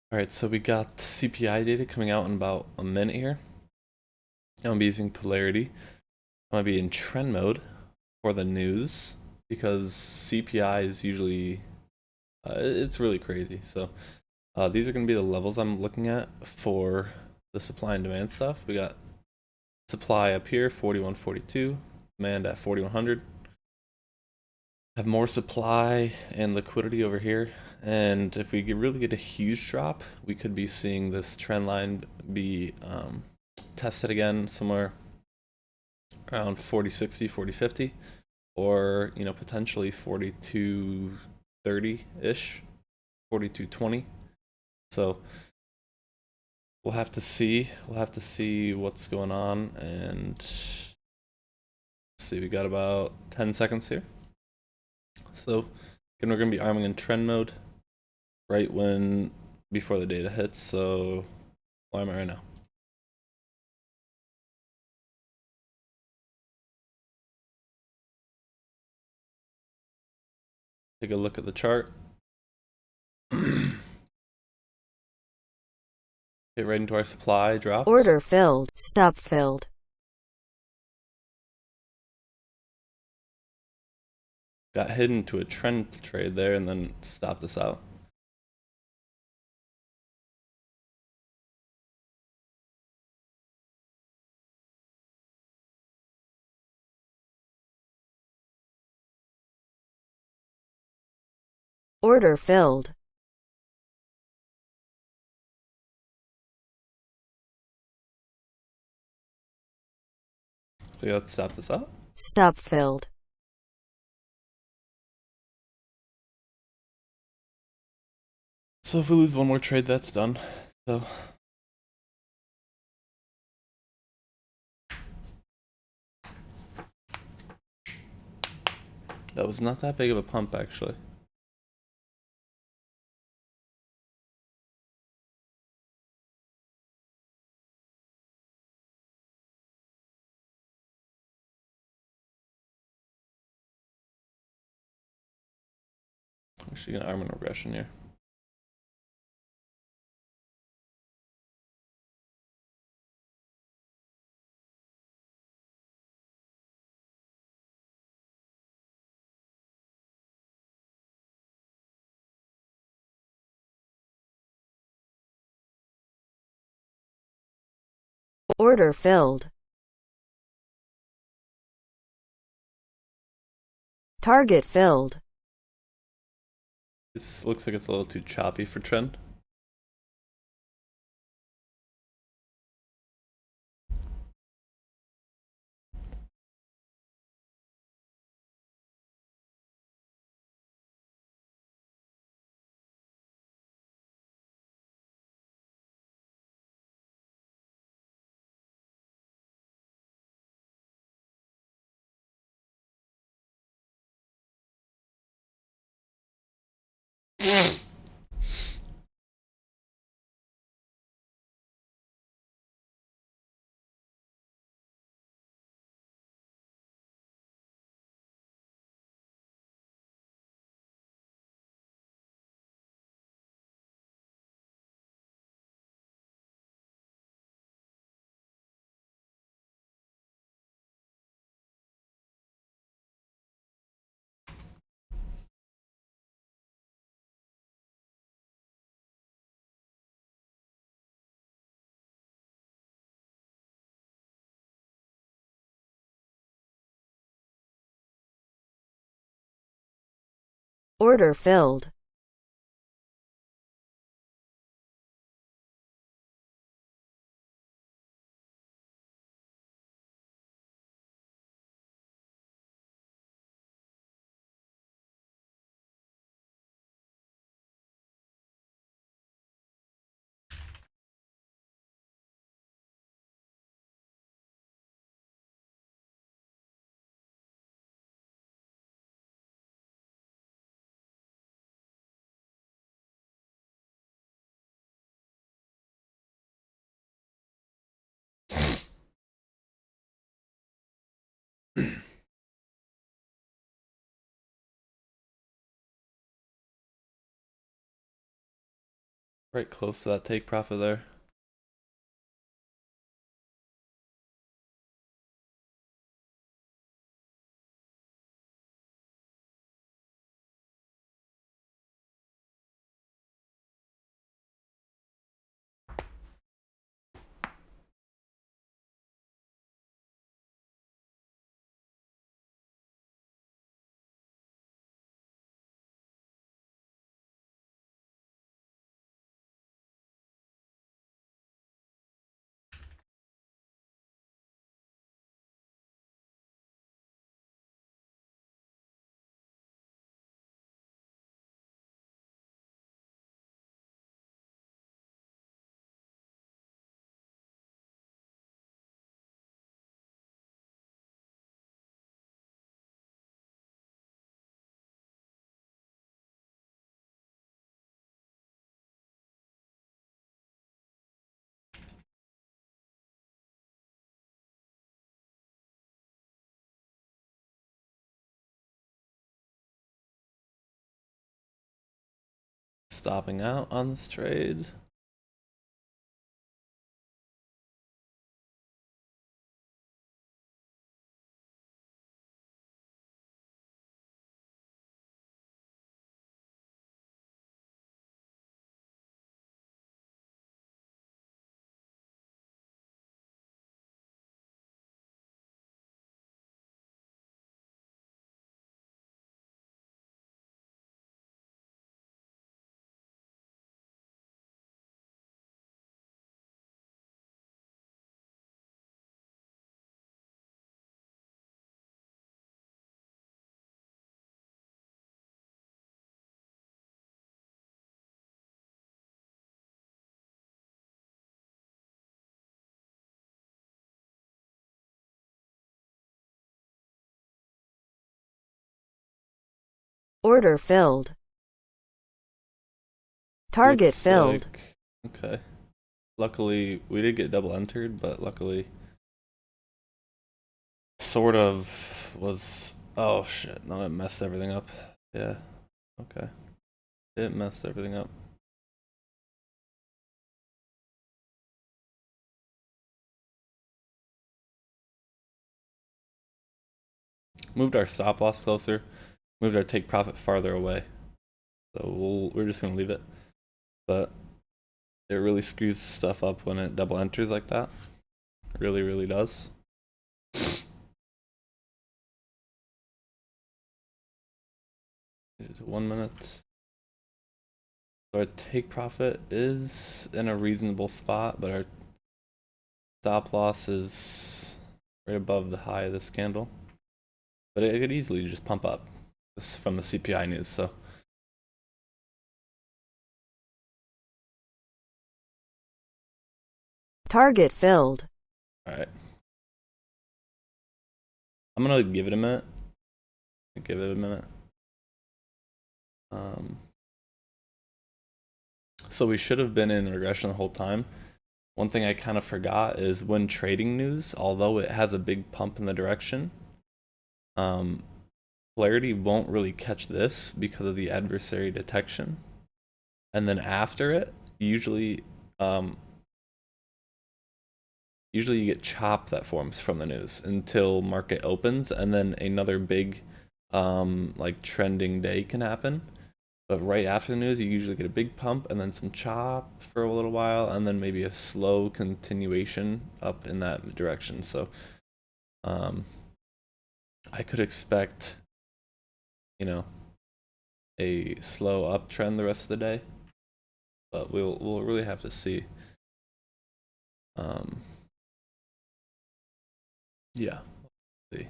Alright, so we got CPI data coming out in about a minute here. I'm going to be using Polarity. I'm going to be in trend mode for the news because CPI is usually, it's really crazy. So these are going to be the levels I'm looking at for the supply and demand stuff. We got supply up here, 4142, demand at 4100. Have more supply and liquidity over here, and if we really get a huge drop, we could be seeing this trend line be tested again somewhere around 4060, 4050, or potentially 4230 ish, 4220. So we'll have to see. We'll have to see what's going on, and see. We got about 10 seconds here. So again, we're going to be arming in trend mode right when before the data hits. So why am I right now? Take a look at the chart. Get right into our supply drop. Order filled. Stop filled. Got hidden to a trend trade there and then stopped us out. Order filled. So yeah, let's stop this out. Stop filled. So if we lose one more trade, that's done. So that was not that big of a pump actually. Actually gonna arm in regression here. Order filled. Target filled. This looks like it's a little too choppy for trend. Order filled. Right close to that take profit there. Stopping out on this trade. Order filled. Target Looks filled. like, okay. Luckily, we did get double entered, but luckily, sort of was. Oh shit! No, it messed everything up. Yeah. Okay. It messed everything up. Moved our stop loss closer. Moved our take profit farther away. So we're just gonna leave it. But it really screws stuff up when it double enters like that. It really, really does. It's 1 minute. So our take profit is in a reasonable spot, but our stop loss is right above the high of this candle. But it could easily just pump up. This is from the CPI news, so. Target filled. Alright. I'm gonna give it a minute. Give it a minute. So we should have been in regression the whole time. One thing I kind of forgot is when trading news, although it has a big pump in the direction, Polarity won't really catch this because of the adversary detection. And then after it, usually you get chop that forms from the news until market opens, and then another big like trending day can happen. But right after the news, you usually get a big pump and then some chop for a little while, and then maybe a slow continuation up in that direction. So I could expect, a slow uptrend the rest of the day, but we'll really have to see. Yeah, see.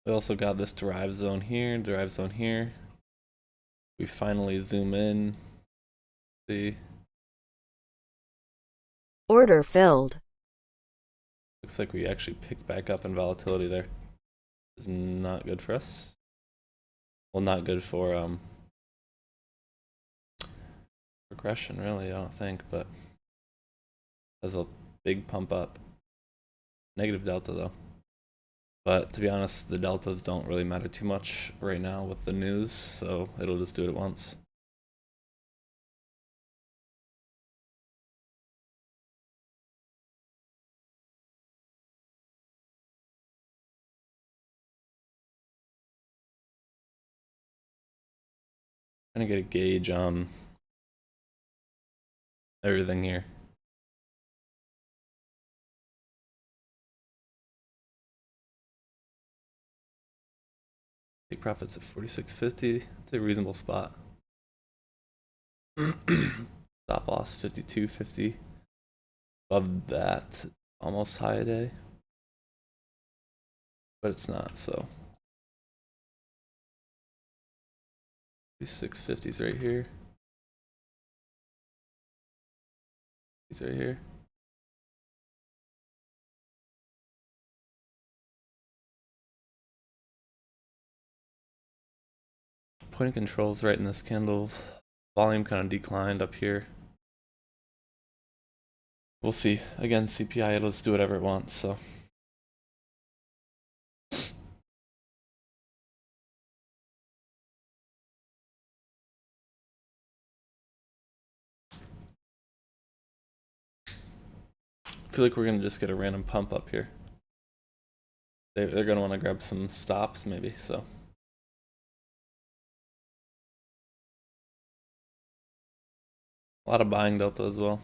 We also got this derive zone here, derive zone here. We finally zoom in. See. Order filled. Looks like we actually picked back up in volatility there. is not good for us. Well, not good for regression, really, I don't think, but has a big pump up. Negative delta, though. But to be honest, the deltas don't really matter too much right now with the news, so it'll just do it at once. Trying to get a gauge on everything here. Take profits at 46.50. It's a reasonable spot. Stop loss 52.50. Above that, almost high a day, but it's not. So 650 is right here. He's right here. Point of controls right in this candle. Volume kind of declined up here. We'll see. Again, CPI, it'll just do whatever it wants, so. I feel like we're gonna just get a random pump up here. They're gonna want to grab some stops maybe, so. A lot of buying delta as well.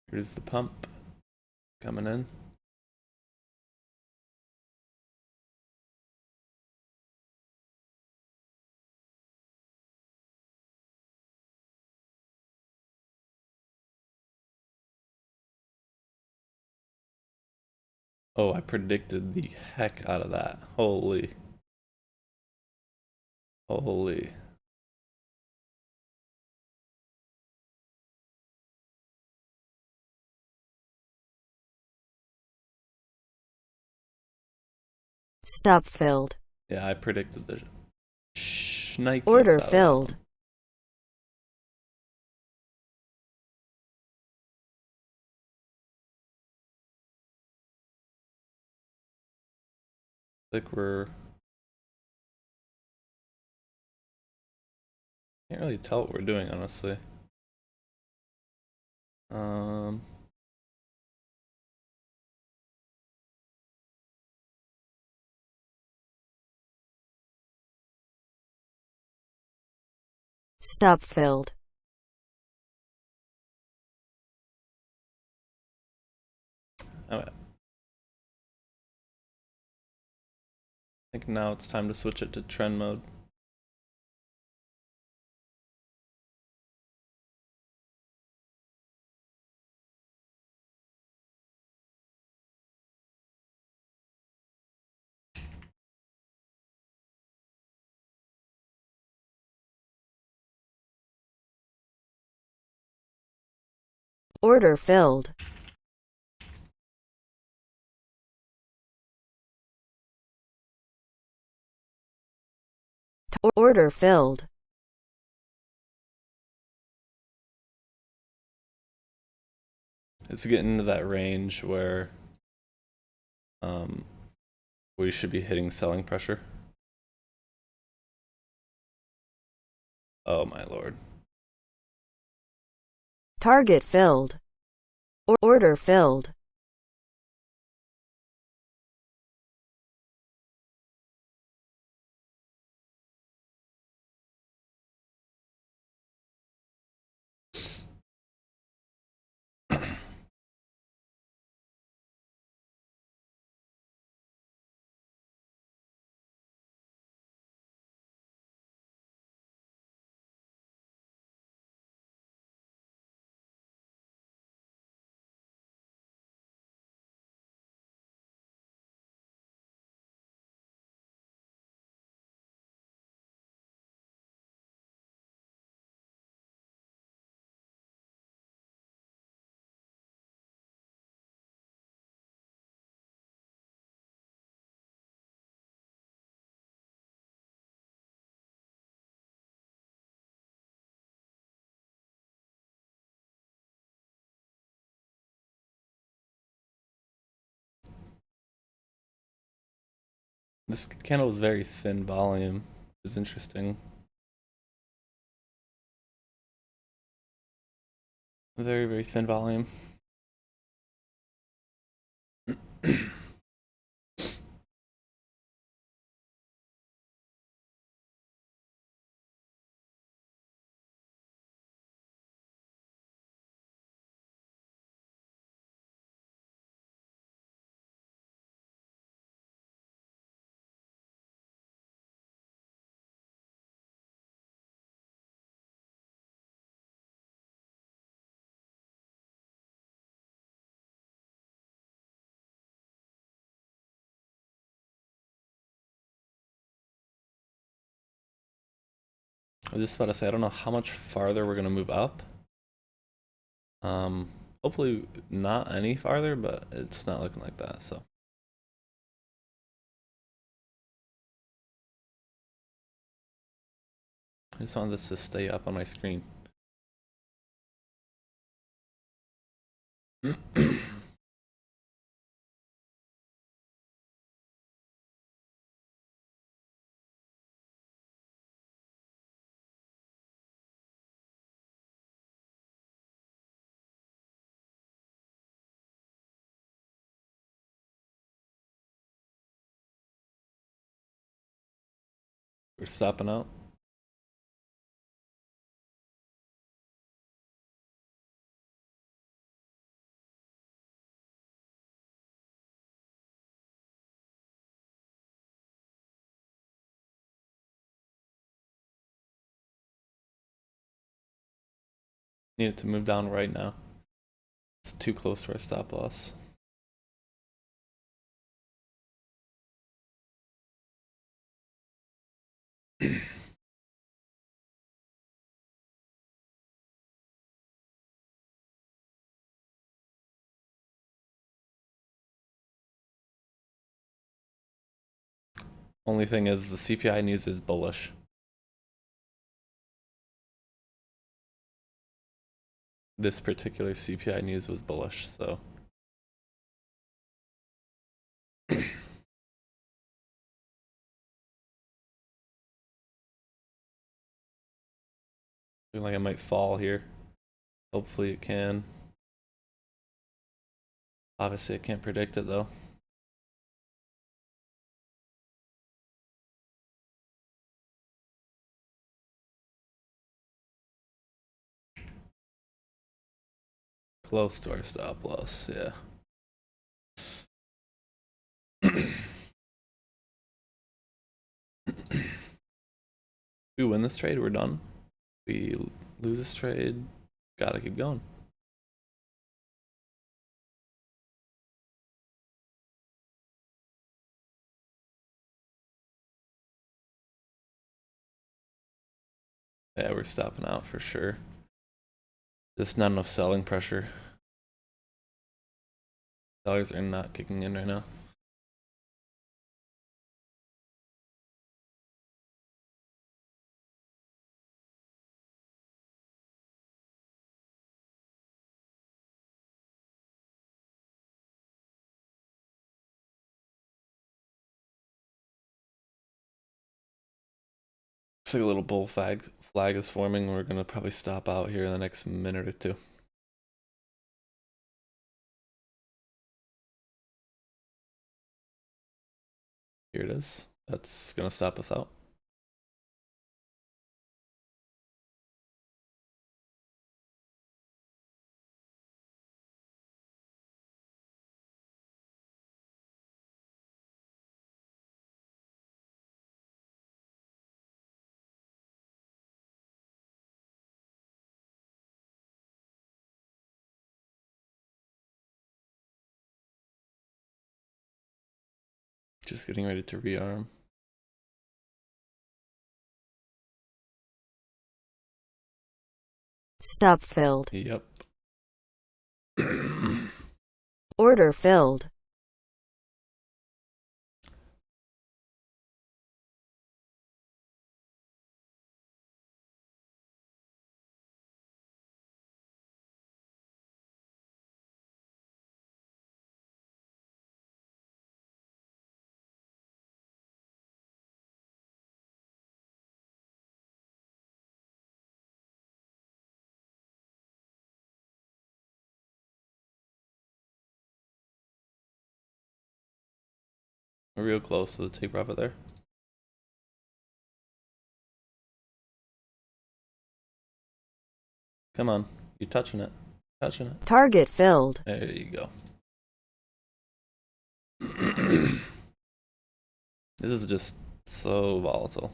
Here's the pump coming in. Oh, I predicted the heck out of that. Holy. Holy. Stop filled. Yeah, I predicted the shnikes Order out of that filled. one. Like we're can't really tell what we're doing, honestly. Stop filled. I think now it's time to switch it to trend mode. Order filled. Order filled. It's getting into that range where we should be hitting selling pressure. Oh my lord. Target filled. Order filled. This candle is very thin volume. Is interesting. Very, very thin volume. I was just about to say, I don't know how much farther we're gonna move up. Hopefully not any farther, but it's not looking like that, so. I just want this to stay up on my screen. We're stopping out. Need it to move down right now. It's too close to our stop loss. Only thing is the CPI news is bullish. This particular CPI news was bullish, so. Looking like it might fall here. Hopefully it can. Obviously I can't predict it though. Close to our stop loss, yeah. We win this trade, we're done. We lose this trade, gotta keep going. Yeah, we're stopping out for sure. Just not enough selling pressure. Sellers are not kicking in right now. Looks like a little bull flag is forming. We're gonna probably stop out here in the next minute or two. Here it is. That's gonna stop us out. Just getting ready to rearm. Stop filled. Yep. Order filled. We're real close to the take profit there. Come on, you're touching it. Touching it. Target filled. There you go. This is just so volatile.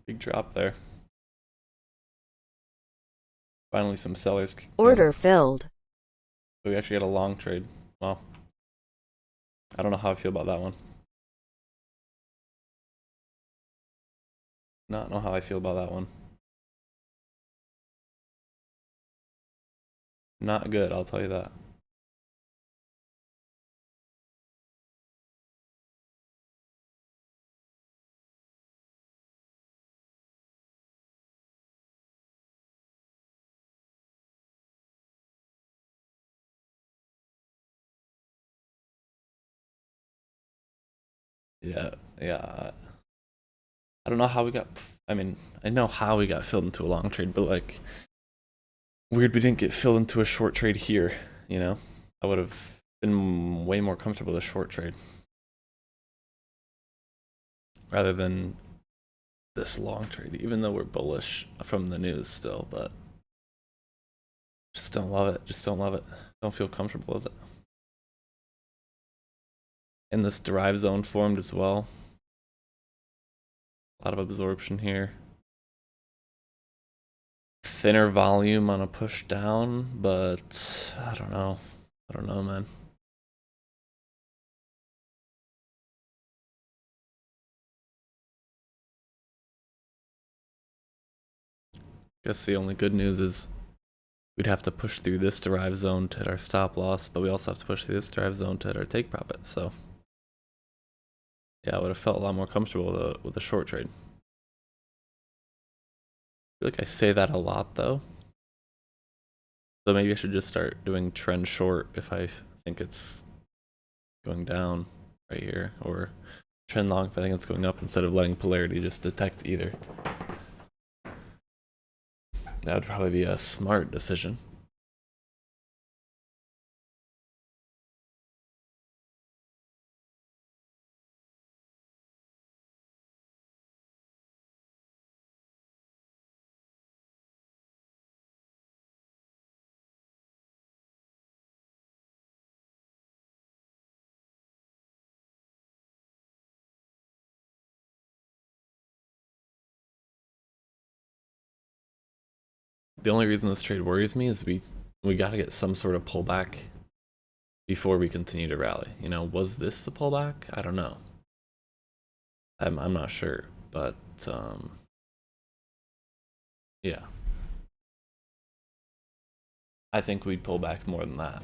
Big drop there. Finally, some sellers. Order filled. We actually got a long trade. Well, I don't know how I feel about that one. Not know how I feel about that one. Not good, I'll tell you that. Yeah. I don't know how we got. I mean, I know how we got filled into a long trade, but like, weird we didn't get filled into a short trade here. You know, I would have been way more comfortable with a short trade rather than this long trade. Even though we're bullish from the news still, but just don't love it. Just don't love it. Don't feel comfortable with it. And this derived zone formed as well. A lot of absorption here. Thinner volume on a push down, but I don't know. I don't know, man. Guess the only good news is we'd have to push through this derived zone to hit our stop loss, but we also have to push through this derived zone to hit our take profit. So yeah, I would have felt a lot more comfortable with a short trade. I feel like I say that a lot though. So maybe I should just start doing trend short if I think it's going down right here, or trend long if I think it's going up, instead of letting polarity just detect either. That would probably be a smart decision. The only reason this trade worries me is we got to get some sort of pullback before we continue to rally. You know, was this the pullback? I don't know. I'm not sure, but yeah, I think we'd pull back more than that.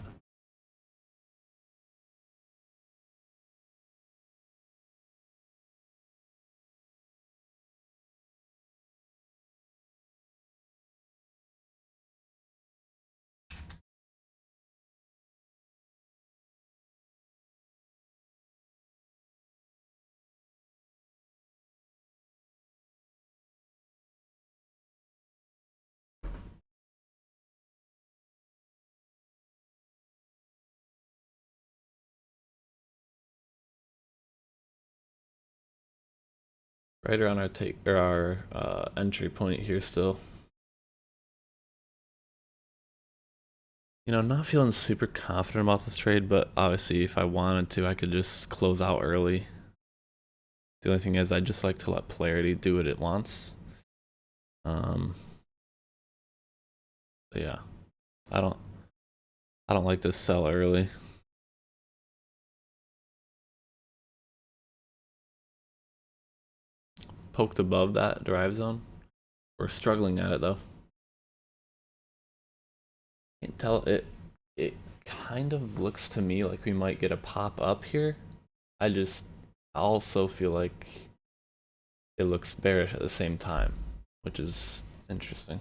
Right around our entry point here still. Not feeling super confident about this trade, but obviously if I wanted to, I could just close out early. The only thing is I just like to let Polarity do what it wants. But yeah, I don't like to sell early. Poked above that drive zone. We're struggling at it though. Can't tell it. It kind of looks to me like we might get a pop up here. I also feel like it looks bearish at the same time, which is interesting.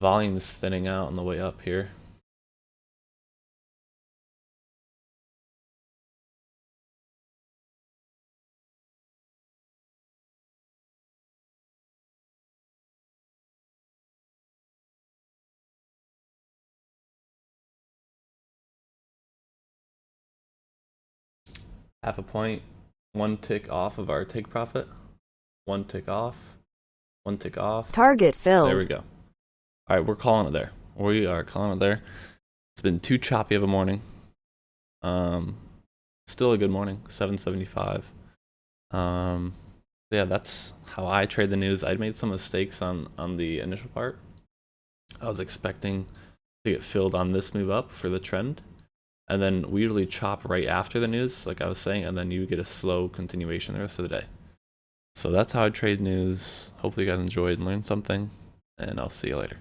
Volume is thinning out on the way up here. Half a point, one tick off of our take profit. One tick off, one tick off. Target filled. There we go. All right, we're calling it there. We are calling it there. It's been too choppy of a morning. Still a good morning, 775. Yeah, that's how I trade the news. I made some mistakes on the initial part. I was expecting to get filled on this move up for the trend, and then we usually chop right after the news, like I was saying, and then you get a slow continuation the rest of the day. So that's how I trade news. Hopefully you guys enjoyed and learned something, and I'll see you later.